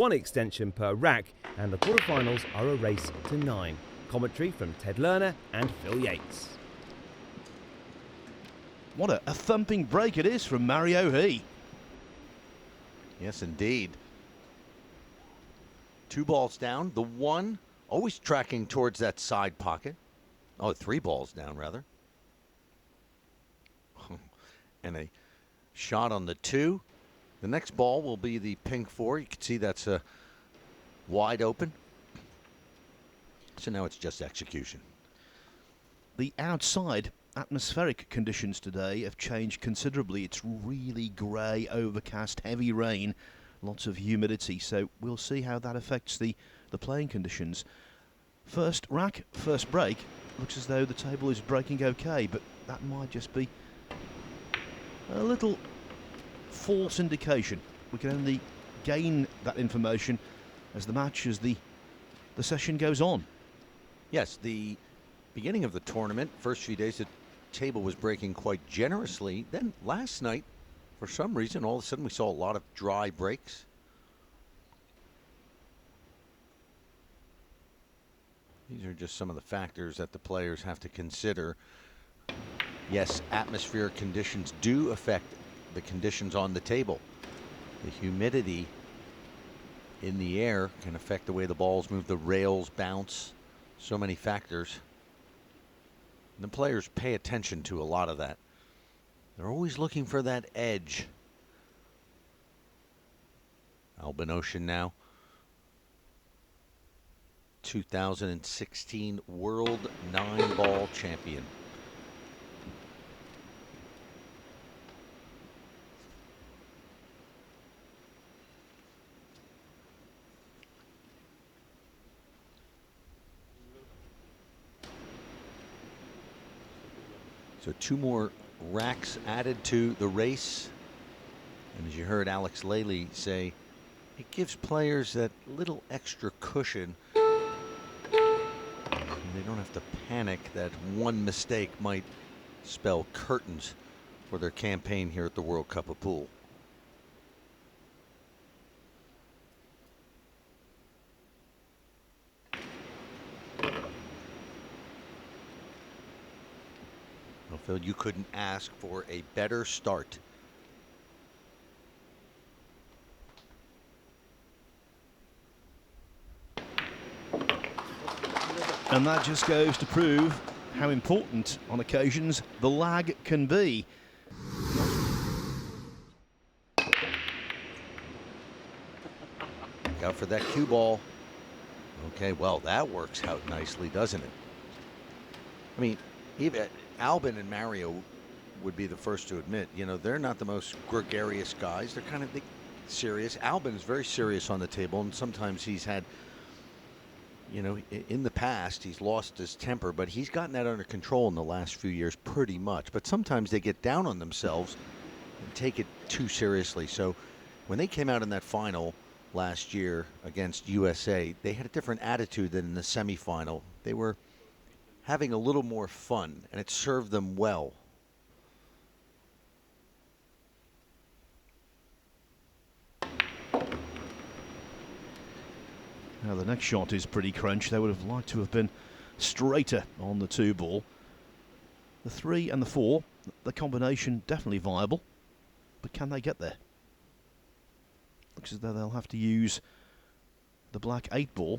One extension per rack, and the quarterfinals are a race to 9. Commentary from Ted Lerner and Phil Yates. What a thumping break it is from Mario He. Yes, indeed. 2 balls down. The one always tracking towards that side pocket. Oh, 3 balls down, rather. And a shot on the 2. The next ball will be the pink 4. You can see that's wide open. So now it's just execution. The outside atmospheric conditions today have changed considerably. It's really grey, overcast, heavy rain, lots of humidity. So we'll see how that affects the playing conditions. First rack, first break. Looks as though the table is breaking okay, but that might just be a little false indication. We can only gain that information as the session goes on. Yes, the beginning of the tournament, first few days, the table was breaking quite generously. Then last night, for some reason, all of a sudden we saw a lot of dry breaks. These are just some of the factors that the players have to consider. Yes, atmospheric conditions do affect the conditions on the table. The humidity in the air can affect the way the balls move, the rails bounce, so many factors. And the players pay attention to a lot of that. They're always looking for that edge. Albin Ocean now, 2016 World 9-ball champion. So 2 more racks added to the race. And as you heard Alex Lely say, it gives players that little extra cushion. They don't have to panic that one mistake might spell curtains for their campaign here at the World Cup of Pool. Well, Phil, you couldn't ask for a better start. And that just goes to prove how important, on occasions, the lag can be. Look out for that cue ball. Okay, well, that works out nicely, doesn't it? I mean, even Albin and Mario would be the first to admit, you know, they're not the most gregarious guys. They're kind of serious. Albin is very serious on the table, and sometimes he's had, you know, in the past, he's lost his temper, but he's gotten that under control in the last few years pretty much. But sometimes they get down on themselves and take it too seriously. So when they came out in that final last year against USA, they had a different attitude than in the semifinal. They were having a little more fun, and it served them well. Now the next shot is pretty crunch. They would have liked to have been straighter on the 2 ball. The 3 and the 4, the combination definitely viable, but can they get there? Looks as though they'll have to use the black 8 ball.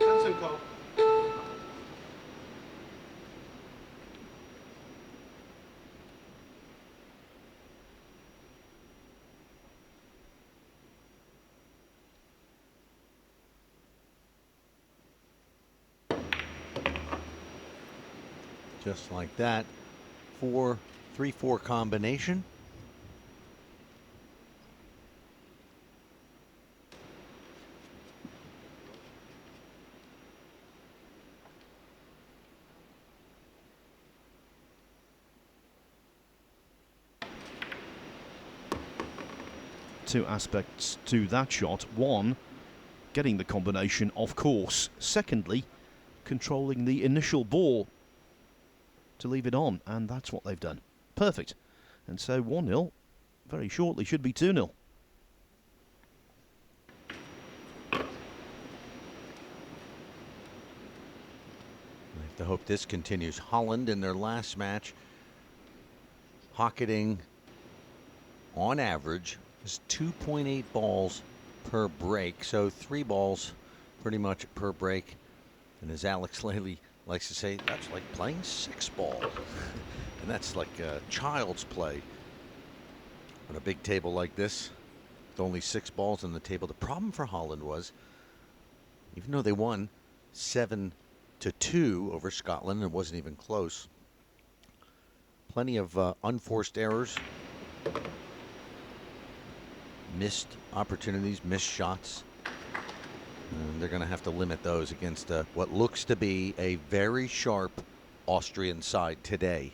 Just like that. 4-3-4 combination. Two aspects to that shot. One, getting the combination, of course. Secondly, controlling the initial ball to leave it on, and that's what they've done. Perfect. And so 1-0 very shortly should be 2-0. to hope this continues. Holland in their last match, pocketing on average is 2.8 balls per break, so 3 balls pretty much per break. And as Alex Laley likes to say, that's like playing 6 ball. And that's like child's play on a big table like this with only 6 balls on the table. The problem for Holland was, even though they won 7-2 over Scotland, it wasn't even close. Plenty of unforced errors, missed opportunities, missed shots. And they're going to have to limit those against what looks to be a very sharp Austrian side today.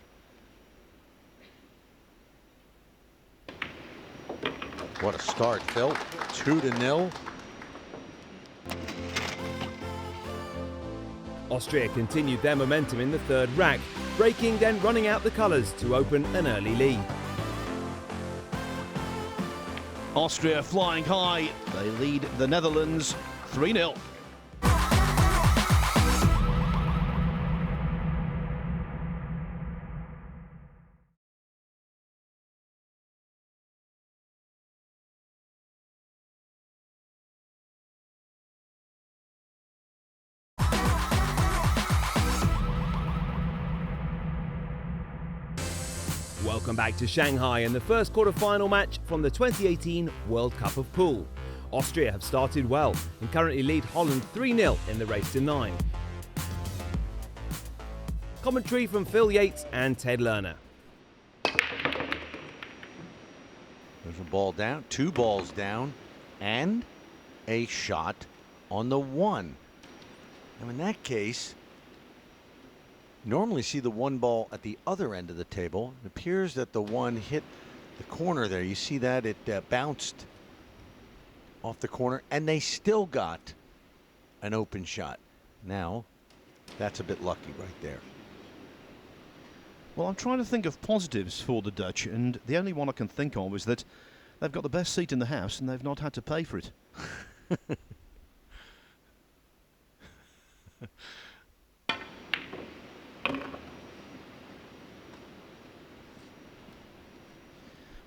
What a start, Phil. 2-0. Austria continued their momentum in the third rack, breaking then running out the colours to open an early lead. Austria flying high. They lead the Netherlands 3-0. Welcome back to Shanghai and the first quarter-final match from the 2018 World Cup of Pool. Austria have started well and currently lead Holland 3-0 in the race to 9. Commentary from Phil Yates and Ted Lerner. There's a ball down, 2 balls down, and a shot on the 1. Now in that case, normally see the 1 ball at the other end of the table. It appears that the 1 hit the corner there. You see that it bounced off the corner, and they still got an open shot. Now, that's a bit lucky right there. Well, I'm trying to think of positives for the Dutch, and the only one I can think of is that they've got the best seat in the house and they've not had to pay for it.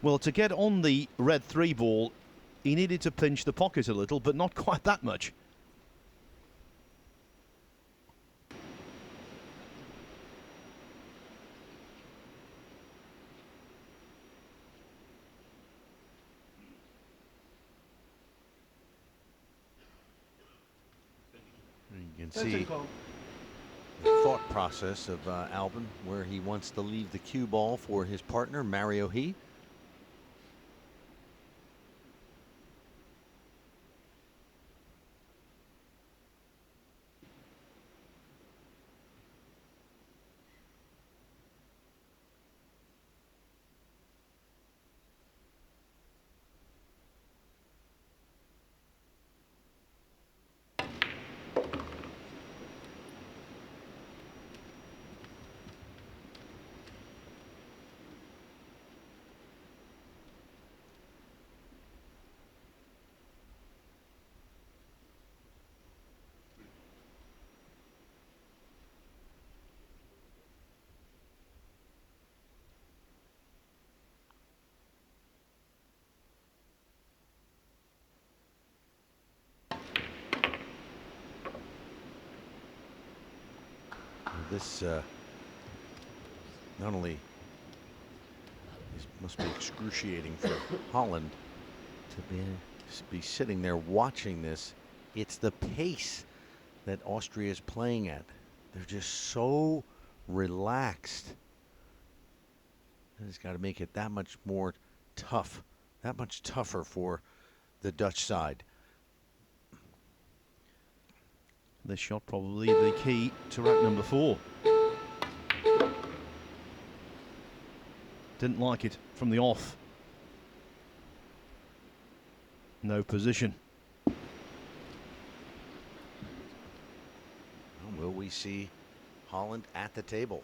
Well, to get on the red 3 ball, he needed to pinch the pocket a little, but not quite that much. You can see the thought process of Albin, where he wants to leave the cue ball for his partner, Mario He. This not only must be excruciating for Holland to be sitting there watching this. It's the pace that Austria is playing at. They're just so relaxed. It's got to make it that much more tough, that much tougher for the Dutch side. This shot probably the key to rack number 4. Didn't like it from the off. No position. Well, will we see Holland at the table?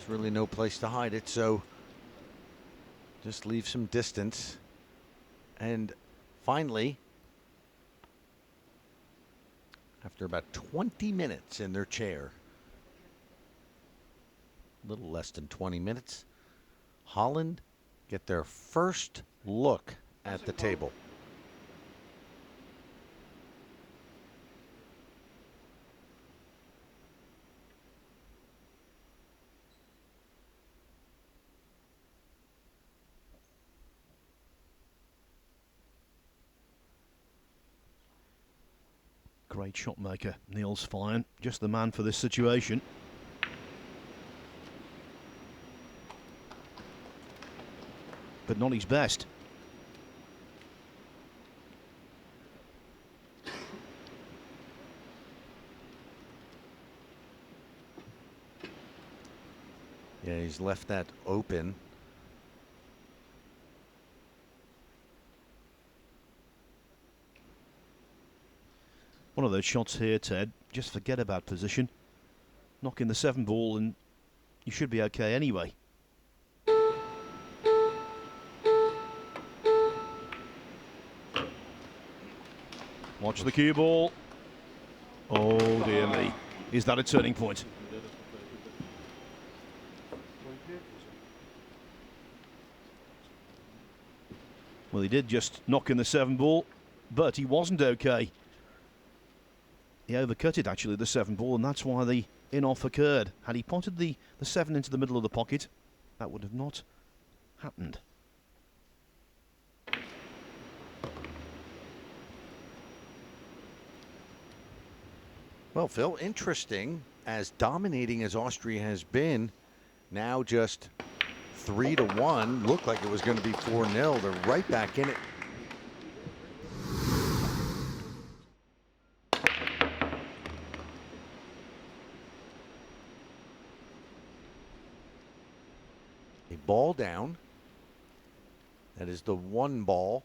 There's really no place to hide it, so just leave some distance. And finally, after about 20 minutes in their chair, a little less than 20 minutes, Holland get their first look at the table. Great shot maker, Niels Fine, just the man for this situation. But not his best. Yeah, he's left that open. One of those shots here, Ted, just forget about position. Knock in the 7-ball and you should be okay anyway. Watch the cue ball. Oh dear me. Is that a turning point? Well, he did just knock in the 7-ball, but he wasn't okay. He overcut it, actually, the 7-ball, and that's why the in-off occurred. Had he potted the 7 into the middle of the pocket, that would have not happened. Well, Phil, interesting, as dominating as Austria has been, now just 3-1. Looked like it was going to be 4-0. They're right back in it. A ball down. That is the 1 ball.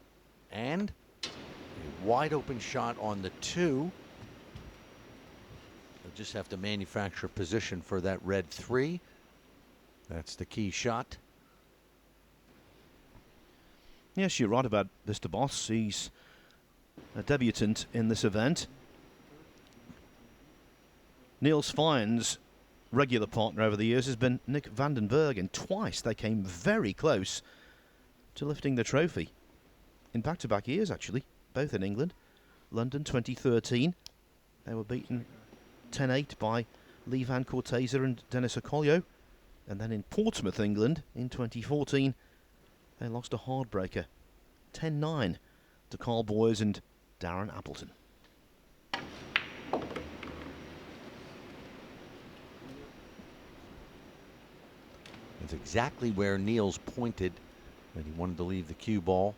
And a wide open shot on the 2. They'll just have to manufacture position for that red 3. That's the key shot. Yes, you're right about Mr. Boss. He's a debutant in this event. Niels Fine's regular partner over the years has been Nick van den Berg, and twice they came very close to lifting the trophy. In back-to-back years, actually, both in England. London 2013, they were beaten 10-8 by Lee Van Corteza and Dennis Okoye. And then in Portsmouth, England, in 2014, they lost a heartbreaker, 10-9, to Carl Boyes and Darren Appleton. That's exactly where Niels pointed that he wanted to leave the cue ball.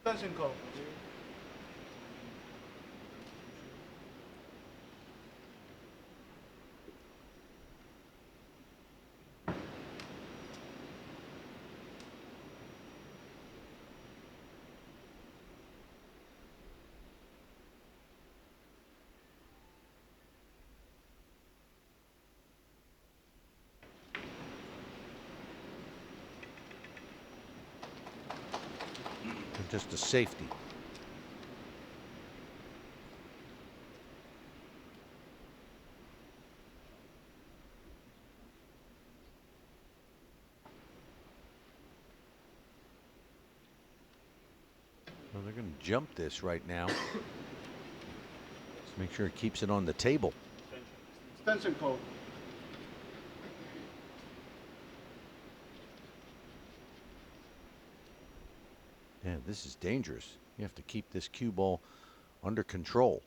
Doesn't go. Just a safety. Well, they're going to jump this right now. Let's make sure he keeps it on the table. Doesn't go. Yeah, this is dangerous. You have to keep this cue ball under control.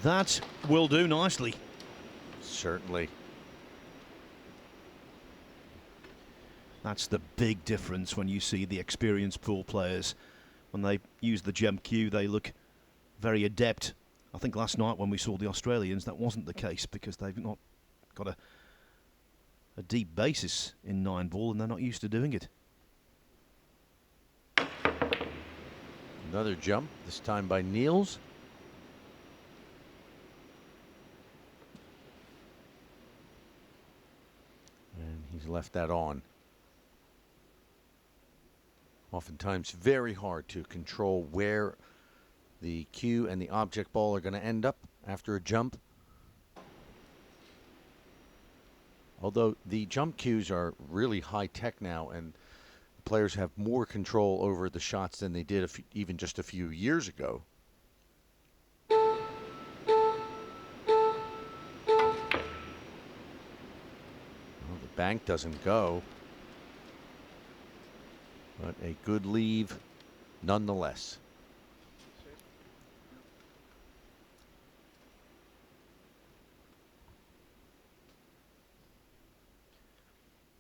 That will do nicely. Certainly. That's the big difference when you see the experienced pool players when they use the jump cue, they look very adept. I think last night when we saw the Australians, that wasn't the case because they've not got a deep basis in 9-ball and they're not used to doing it. Another jump, this time by Niels. And he's left that on. Oftentimes very hard to control where the cue and the object ball are going to end up after a jump. Although the jump cues are really high tech now, and players have more control over the shots than they did even just a few years ago. Well, the bank doesn't go, but a good leave nonetheless.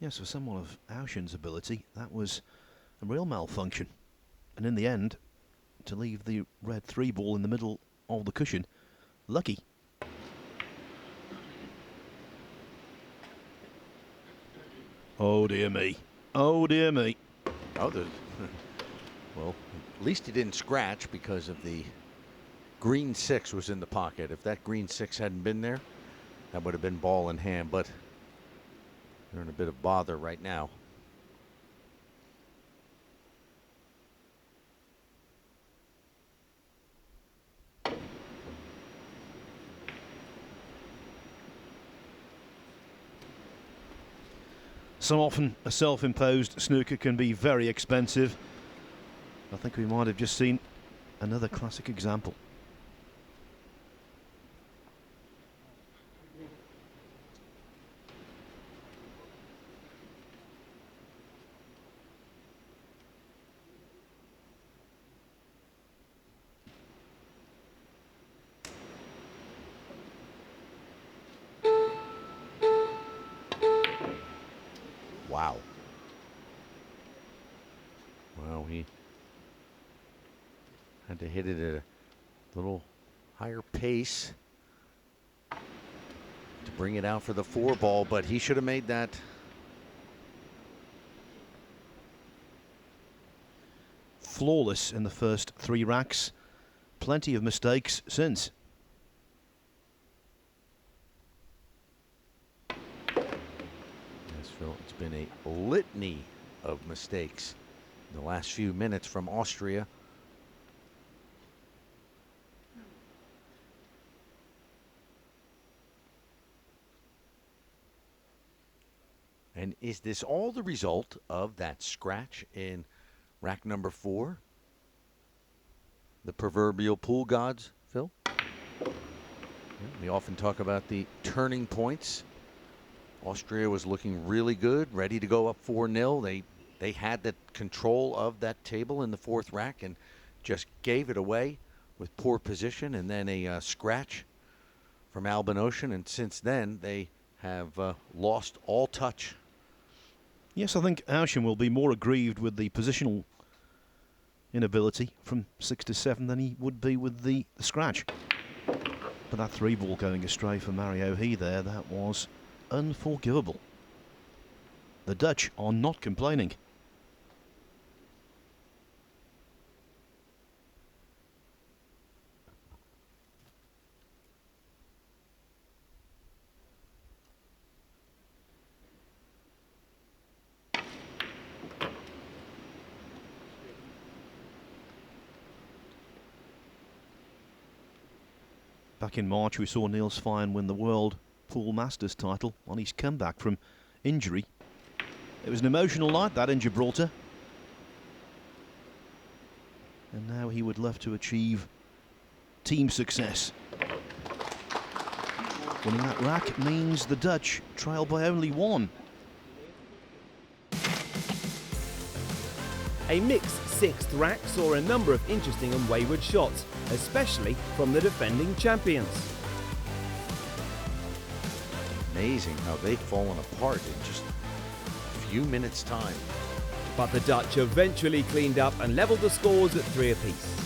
Yes, for someone of Aushin's ability, that was a real malfunction. And in the end, to leave the red 3-ball in the middle of the cushion, lucky. Oh dear me. Oh dear me. Oh, well, at least he didn't scratch because of the green 6 was in the pocket. If that green 6 hadn't been there, that would have been ball in hand, but they're in a bit of bother right now. So often a self-imposed snooker can be very expensive. I think we might have just seen another classic example. Wow. Well, he had to hit it at a little higher pace to bring it out for the 4-ball, but he should have made that. Flawless in the first 3 racks. Plenty of mistakes since. It's been a litany of mistakes in the last few minutes from Austria. And is this all the result of that scratch in rack number 4? The proverbial pool gods, Phil? Yeah, we often talk about the turning points. Austria was looking really good, ready to go up 4-0. They had the control of that table in the 4th rack and just gave it away with poor position, and then a scratch from Albin Ocean, and since then they have lost all touch. Yes, I think Aushin will be more aggrieved with the positional inability from 6 to 7 than he would be with the scratch. But that 3-ball going astray for Mario He there, that was unforgivable. The Dutch are not complaining. Back in March, we saw Niels Fine win the World Pool Masters title on his comeback from injury. It was an emotional night, that, in Gibraltar. And now he would love to achieve team success. Winning that rack means the Dutch trail by only 1. A mixed 6th rack saw a number of interesting and wayward shots, especially from the defending champions. Amazing how they've fallen apart in just a few minutes' time. But the Dutch eventually cleaned up and levelled the scores at 3 apiece.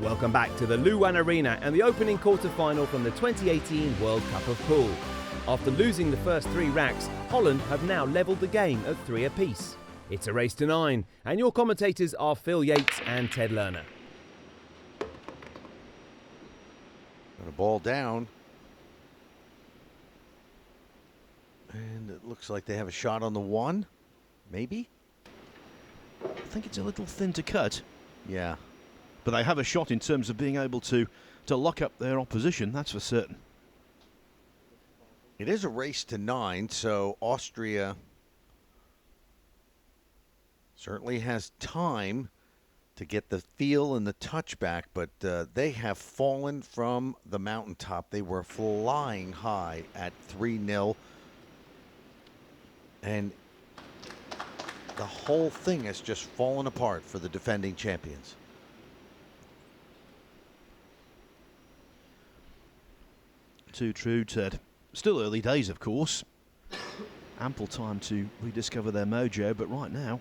Welcome back to the Luwan Arena and the opening quarter-final from the 2018 World Cup of Pool. After losing the first 3 racks, Holland have now levelled the game at 3 apiece. It's a race to 9, and your commentators are Phil Yates and Ted Lerner. Got a ball down. And it looks like they have a shot on the 1. Maybe? I think it's a little thin to cut. Yeah. But they have a shot in terms of being able to lock up their opposition, that's for certain. It is a race to 9, so Austria certainly has time to get the feel and the touch back, but they have fallen from the mountaintop. They were flying high at 3-0, and the whole thing has just fallen apart for the defending champions. Too true, Ted. Still early days, of course. Ample time to rediscover their mojo, but right now,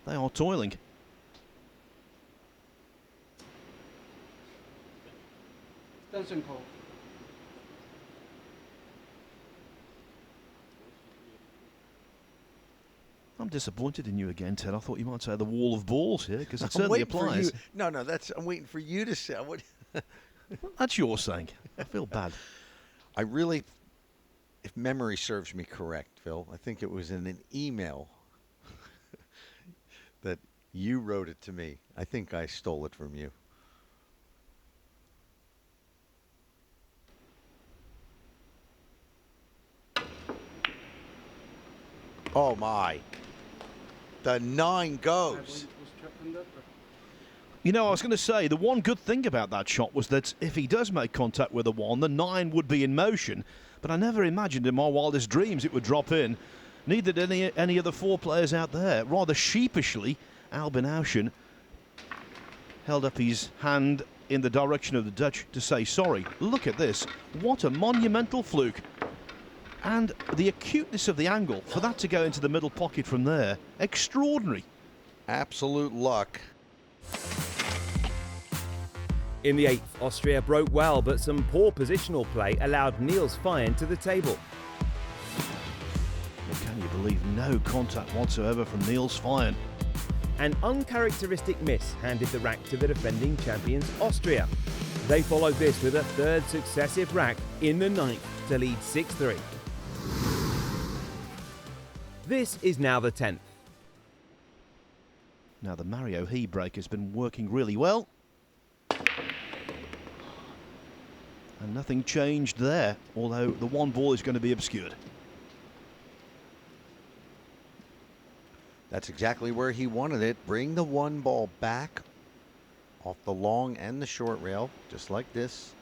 they are toiling. Spencer Cole. I'm disappointed in you again, Ted. I thought you might say the wall of balls here, because it I'm certainly waiting for applies. you. No, I'm waiting for you to say. That's your saying. I feel bad. I really, if memory serves me correct, Phil, I think it was in an email that you wrote it to me. I think I stole it from you. Oh, my. The 9 goes. You know, I was going to say, the one good thing about that shot was that if he does make contact with the 1, the 9 would be in motion. But I never imagined in my wildest dreams it would drop in. Neither did any of the 4 players out there. Rather sheepishly, Albin Houchen held up his hand in the direction of the Dutch to say sorry. Look at this. What a monumental fluke. And the acuteness of the angle for that to go into the middle pocket from there, extraordinary. Absolute luck. In the 8th, Austria broke well, but some poor positional play allowed Niels Feijen to the table. Well, can you believe no contact whatsoever from Niels Feijen? An uncharacteristic miss handed the rack to the defending champions Austria. They followed this with a 3rd successive rack in the 9th to lead 6-3. This is now the 10th. Now the Mario He break has been working really well. And nothing changed there, although the 1 ball is going to be obscured. That's exactly where he wanted it. Bring the 1 ball back off the long and the short rail, just like this.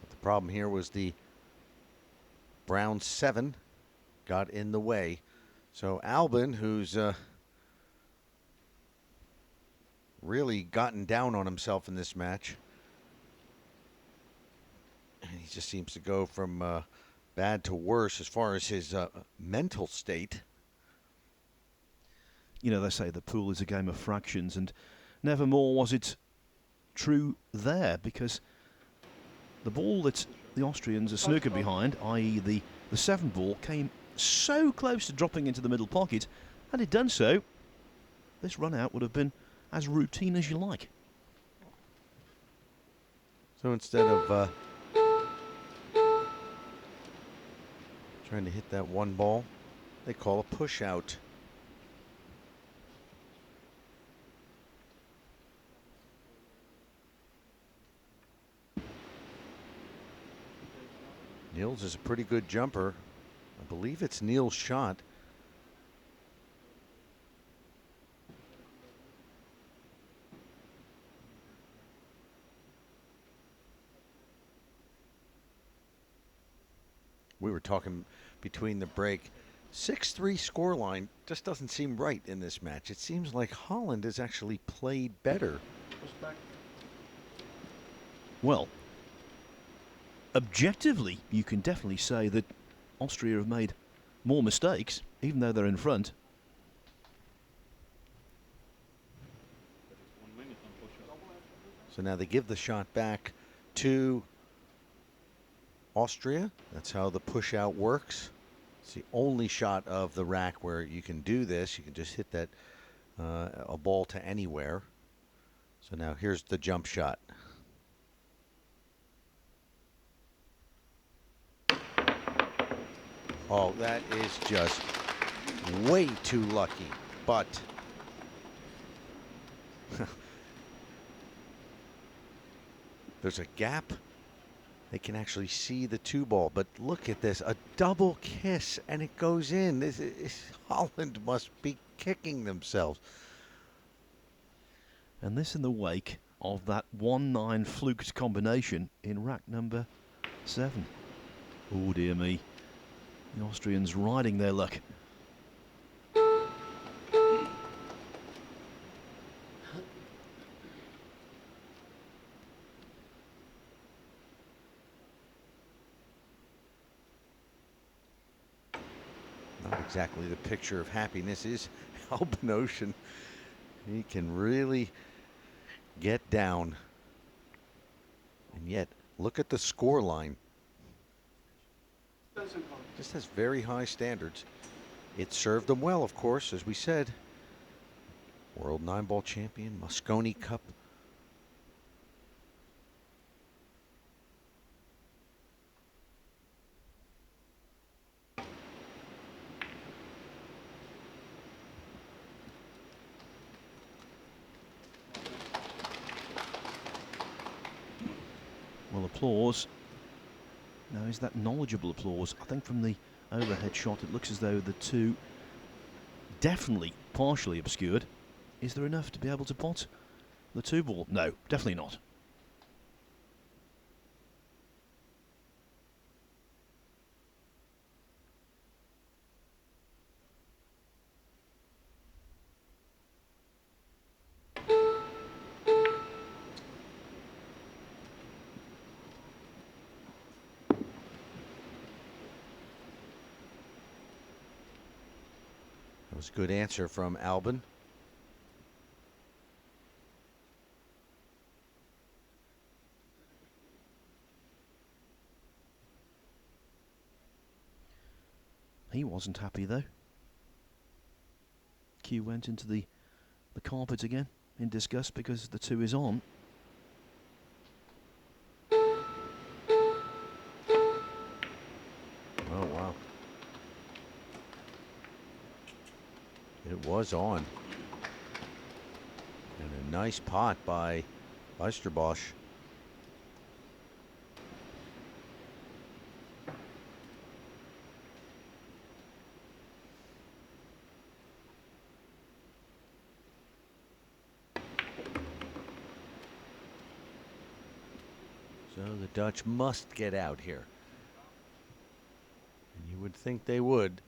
But the problem here was the brown 7 got in the way. So Albin, who's really gotten down on himself in this match, and he just seems to go from bad to worse as far as his mental state. You know, they say the pool is a game of fractions, and never more was it true there, because the ball that the Austrians are snookered behind, i.e. the 7 ball, came so close to dropping into the middle pocket. Had it done so, this run out would have been as routine as you like. So instead of trying to hit that 1 ball, they call a push out. Niels is a pretty good jumper. I believe it's Niels' shot. We were talking between the break. 6-3 scoreline just doesn't seem right in this match. It seems like Holland has actually played better. Push back. Well, objectively, you can definitely say that Austria have made more mistakes, even though they're in front. So now they give the shot back to Austria. That's how the push out works. It's the only shot of the rack where you can do this. You can just hit that a ball to anywhere. So now here's the jump shot. Oh, that is just way too lucky. But there's a gap. They can actually see the two ball. But look at this, a double kiss, and it goes in. Holland must be kicking themselves. And this in the wake of that 1-9 fluked combination in rack number 7. Oh dear me. The Austrians riding their luck. Not exactly the picture of happiness is Albin Ocean. He can really get down. And yet, look at the score line. Doesn't hold. Just has very high standards. It served them well, of course, as we said. World 9-ball champion, Mosconi Cup. Well, applause. Now, is that knowledgeable applause? I think from the overhead shot, it looks as though the two definitely partially obscured. Is there enough to be able to pot the 2-ball? No, definitely not. That was a good answer from Albin. He wasn't happy though. Q went into the carpet again in disgust because the 2 is on. Oh, wow. It was on. And a nice pot by Oysterbosch. So the Dutch must get out here. And you would think they would.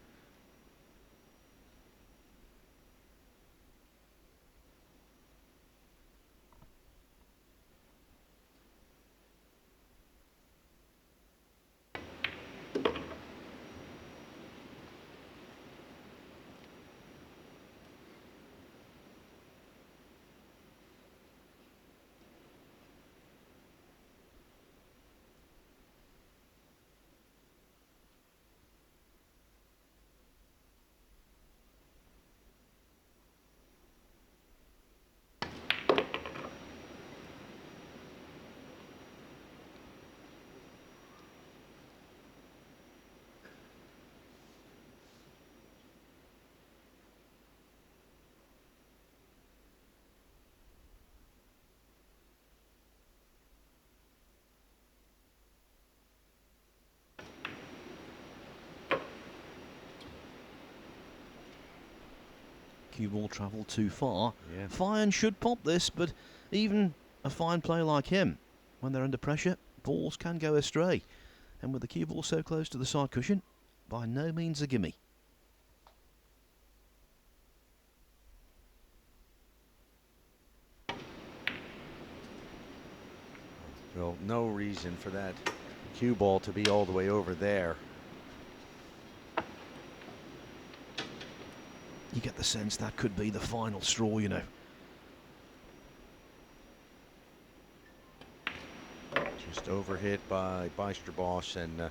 Cue ball travelled too far. Yeah. Fine should pop this, but even a fine player like him, when they're under pressure, balls can go astray. And with the cue ball so close to the side cushion, by no means a gimme. Well, no reason for that cue ball to be all the way over there. You get the sense that could be the final straw, you know. Just overhit by Beisterboss, and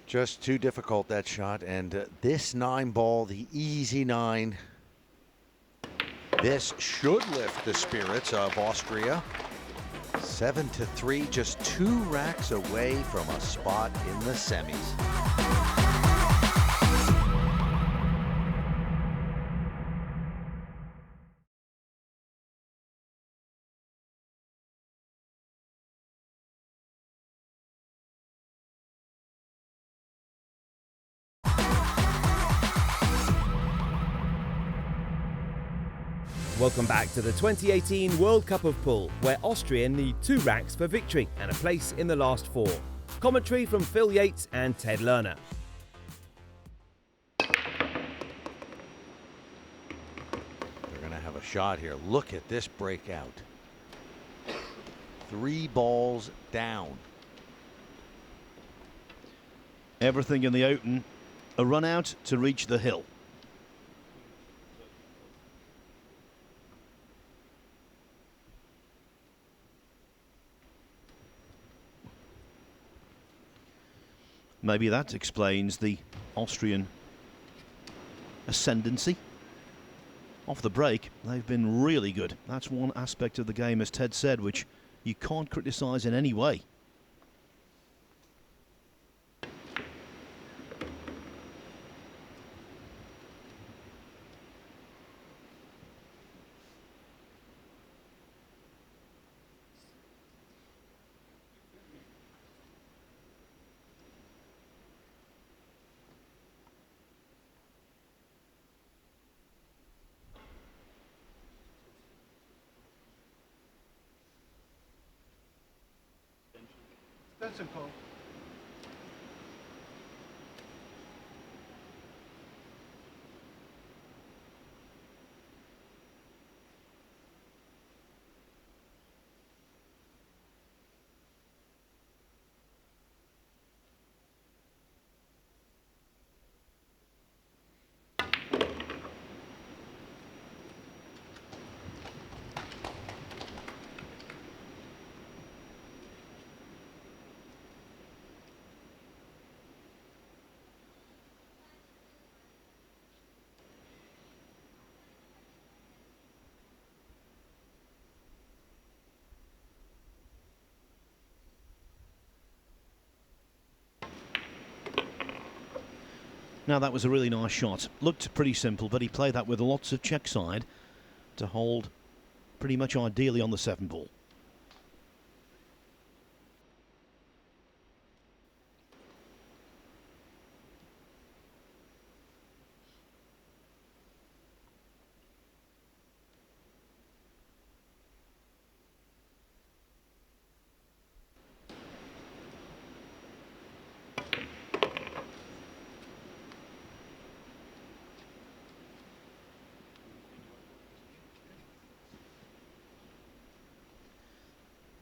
just too difficult, that shot. And this 9 ball, the easy 9, this should lift the spirits of Austria. 7-3, just 2 racks away from a spot in the semis. Welcome back to the 2018 World Cup of Pool, where Austria need 2 racks for victory and a place in the last 4. Commentary from Phil Yates and Ted Lerner. They're going to have a shot here. Look at this breakout. 3 balls down. Everything in the open, a run out to reach the hill. Maybe that explains the Austrian ascendancy. Off the break, they've been really good. That's one aspect of the game, as Ted said, which you can't criticise in any way. Doesn't call. Now that was a really nice shot. Looked pretty simple, but he played that with lots of check side to hold pretty much ideally on the 7 ball.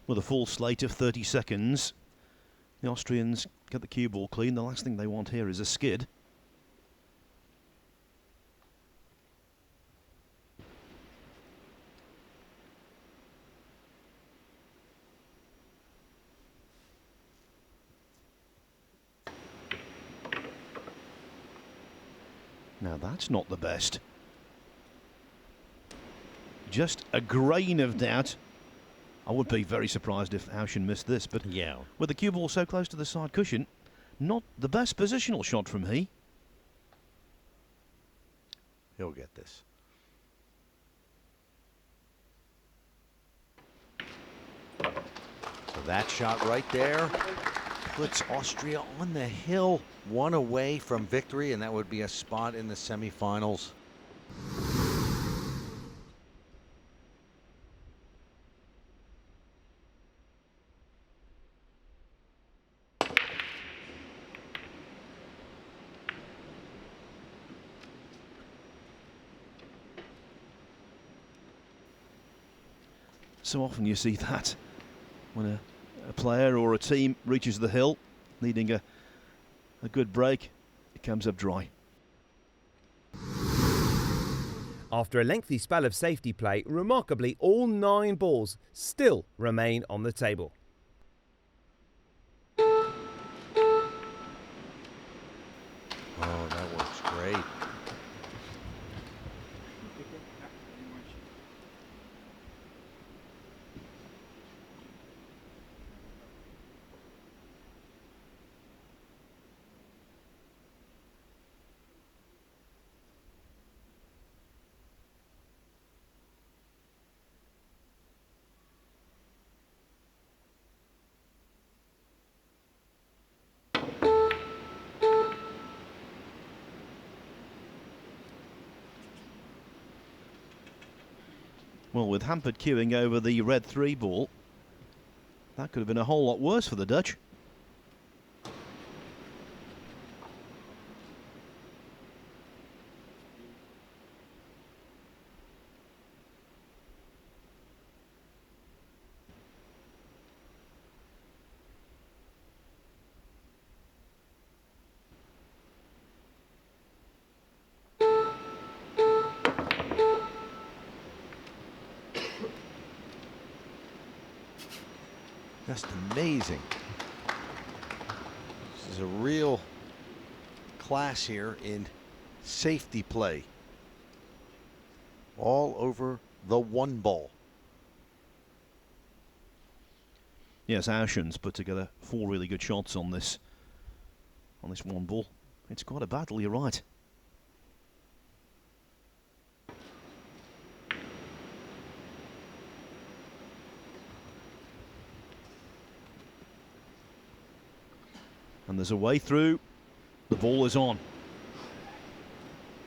With a full slate of 30 seconds, the Austrians get the cue ball clean. The last thing they want here is a skid. Now that's not the best. Just a grain of doubt. I would be very surprised if Houchen missed this, but Yeah. with the cue ball so close to the side cushion, not the best positional shot from he. He'll get this. So that shot right there puts Austria on the hill, 1 away from victory, and that would be a spot in the semifinals. So often you see that when a player or a team reaches the hill, needing a good break, it comes up dry. After a lengthy spell of safety play, remarkably all 9 balls still remain on the table. Oh, that works great. Well, with hampered queuing over the red 3 ball, that could have been a whole lot worse for the Dutch. Just amazing. This is a real class here in safety play. All over the 1 ball. Yes, Auschens put together 4 really good shots on this 1 ball. It's quite a battle, you're right. And there's a way through. The ball is on.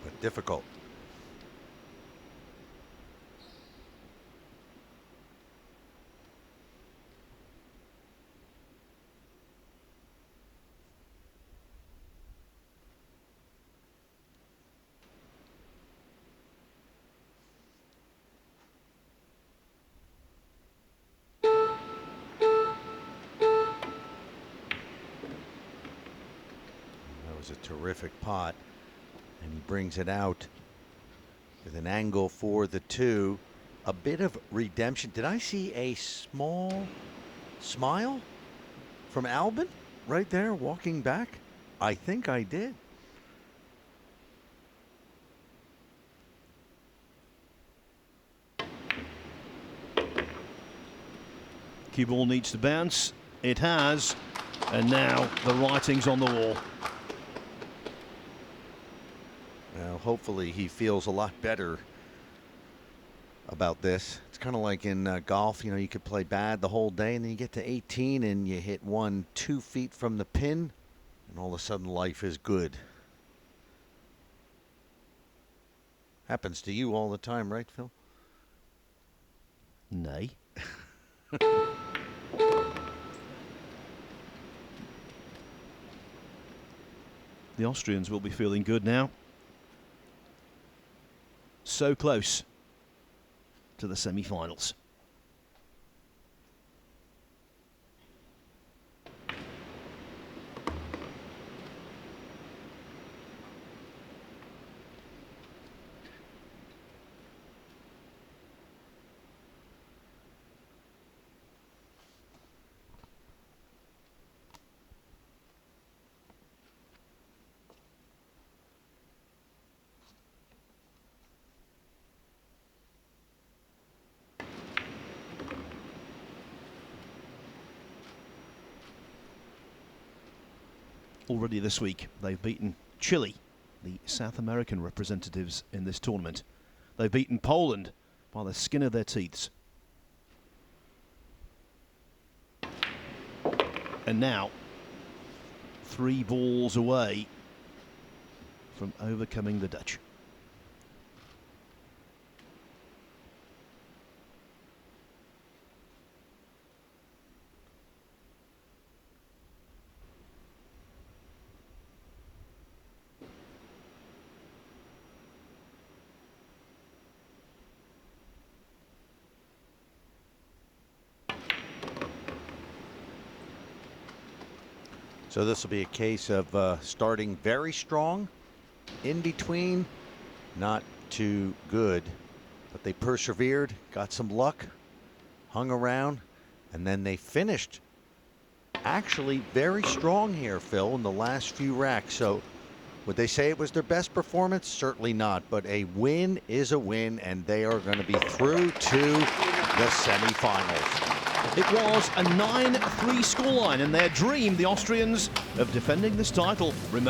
But difficult. A terrific pot, and he brings it out with an angle for the 2. A bit of redemption. Did I see a small smile from Albin right there walking back? I think I did. Cue ball needs to bounce. It has, and now the writing's on the wall. Well, hopefully he feels a lot better about this. It's kind of like in golf, you know, you could play bad the whole day and then you get to 18 and you hit 1 2 feet from the pin and all of a sudden life is good. Happens to you all the time, right, Phil? Nay. The Austrians will be feeling good now. So close to the semi-finals. Already this week, they've beaten Chile, the South American representatives in this tournament. They've beaten Poland by the skin of their teeth. And now, 3 balls away from overcoming the Dutch. So this will be a case of starting very strong, in between, not too good, but they persevered, got some luck, hung around, and then they finished actually very strong here, Phil, in the last few racks. So would they say it was their best performance? Certainly not, but a win is a win, and they are going to be through to the semifinals. It was a 9-3 scoreline, and their dream, the Austrians, of defending this title remains.